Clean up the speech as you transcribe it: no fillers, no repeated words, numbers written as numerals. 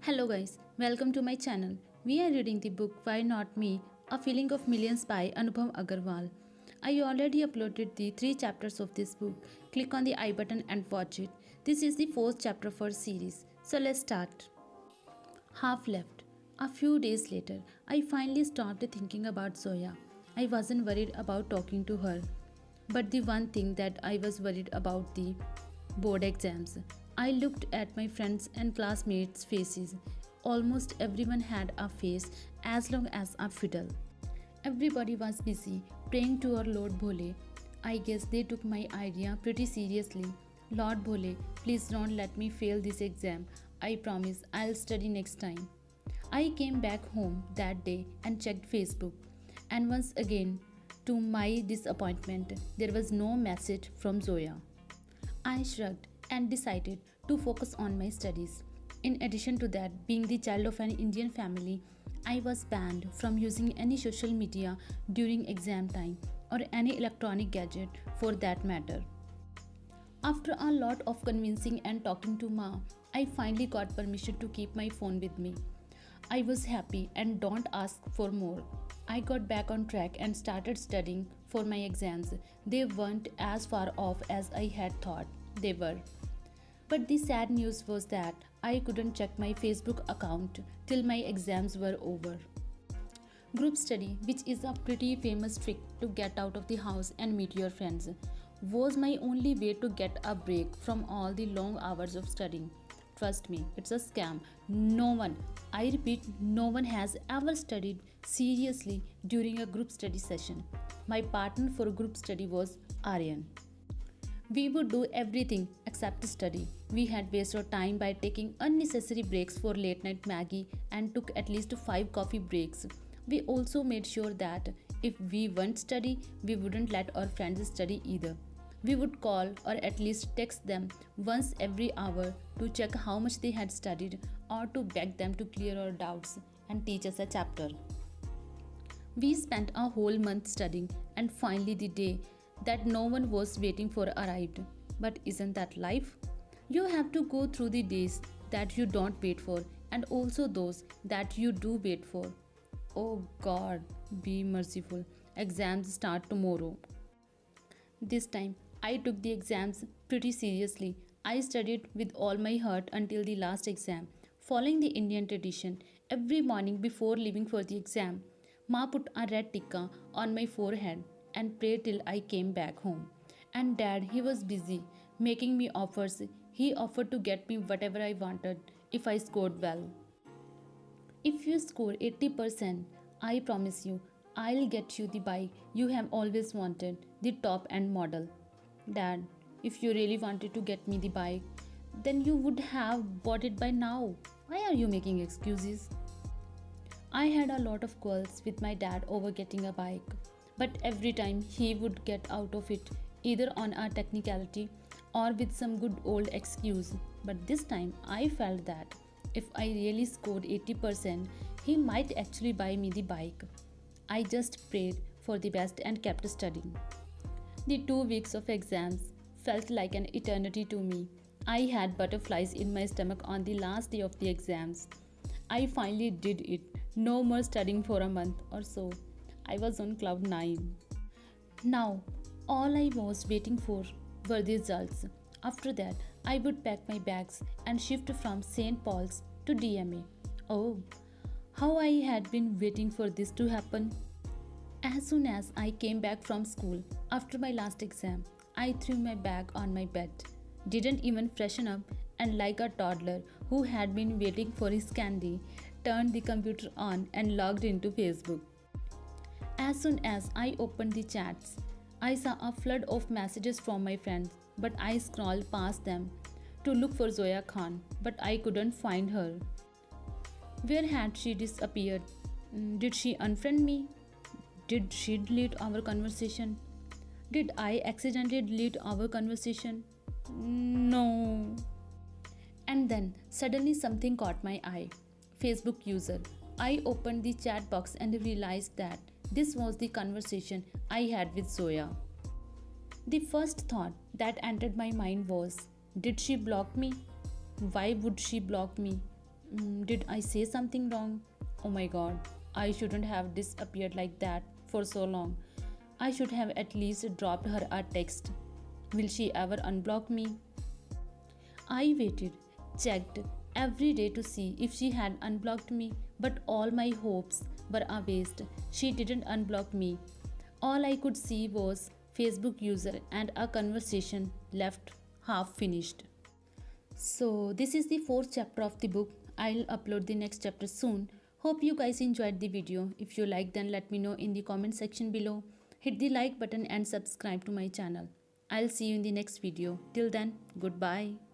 Hello guys, welcome to my channel. We are reading the book Why Not Me? A Feeling of Millions by Anubhav Agarwal. I already uploaded the 3 chapters of this book. Click on the I button and watch it. This is the 4th chapter for series. So let's start. Half left. A few days later, I finally stopped thinking about Zoya. I wasn't worried about talking to her. But the one thing that I was worried about the board exams. I looked at my friends and classmates' faces. Almost everyone had a face as long as a fiddle. Everybody was busy praying to our Lord Bhole. I guess they took my idea pretty seriously. Lord Bhole, please don't let me fail this exam. I promise I'll study next time. I came back home that day and checked Facebook. And once again, to my disappointment, there was no message from Zoya. I shrugged and decided to focus on my studies. In addition to that, being the child of an Indian family, I was banned from using any social media during exam time or any electronic gadget for that matter. After a lot of convincing and talking to Ma, I finally got permission to keep my phone with me. I was happy and don't ask for more. I got back on track and started studying for my exams. They weren't as far off as I had thought they were. But the sad news was that I couldn't check my Facebook account till my exams were over. Group study, which is a pretty famous trick to get out of the house and meet your friends, was my only way to get a break from all the long hours of studying. Trust me, it's a scam. No one, I repeat, no one has ever studied seriously during a group study session. My partner for group study was Aryan. We would do everything except study. We had wasted time by taking unnecessary breaks for late night Maggie and took at least 5 coffee breaks. We also made sure that if we weren't study, we wouldn't let our friends study either. We would call or at least text them once every hour to check how much they had studied or to beg them to clear our doubts and teach us a chapter. We spent a whole month studying and finally the day that no one was waiting for arrived. But isn't that life? You have to go through the days that you don't wait for and also those that you do wait for. Oh God, be merciful. Exams start tomorrow. This time, I took the exams pretty seriously. I studied with all my heart until the last exam. Following the Indian tradition, every morning before leaving for the exam, Ma put a red tikka on my forehead and prayed till I came back home. And Dad, he was busy making me offers. He offered to get me whatever I wanted if I scored well. If you score 80%, I promise you, I'll get you the bike you have always wanted, the top end model. Dad, if you really wanted to get me the bike, then you would have bought it by now. Why are you making excuses? I had a lot of quarrels with my dad over getting a bike, but every time he would get out of it either on a technicality or with some good old excuse. But this time I felt that if I really scored 80%, he might actually buy me the bike. I just prayed for the best and kept studying. The 2 weeks of exams felt like an eternity to me. I had butterflies in my stomach on the last day of the exams. I finally did it. No more studying for a month or so. I was on cloud 9. Now, all I was waiting for were the results. After that, I would pack my bags and shift from St. Paul's to DMA. Oh, how I had been waiting for this to happen. As soon as I came back from school after my last exam, I threw my bag on my bed, didn't even freshen up, and like a toddler who had been waiting for his candy, turned the computer on and logged into Facebook. As soon as I opened the chats, I saw a flood of messages from my friends, but I scrolled past them to look for Zoya Khan, but I couldn't find her. Where had she disappeared? Did she unfriend me? Did she delete our conversation? Did I accidentally delete our conversation? No. And then suddenly something caught my eye. Facebook user. I opened the chat box and realized that this was the conversation I had with Zoya. The first thought that entered my mind was, did she block me? Why would she block me? Did I say something wrong? Oh my god, I shouldn't have disappeared like that for so long. I should have at least dropped her a text. Will she ever unblock me? I waited, checked every day to see if she had unblocked me, but all my hopes were a waste. She didn't unblock me. All I could see was Facebook user and a conversation left half finished. So, this is the fourth chapter of the book. I'll upload the next chapter soon. Hope you guys enjoyed the video. If you like, then let me know in the comment section below. Hit the like button and subscribe to my channel. I'll see you in the next video. Till then, goodbye.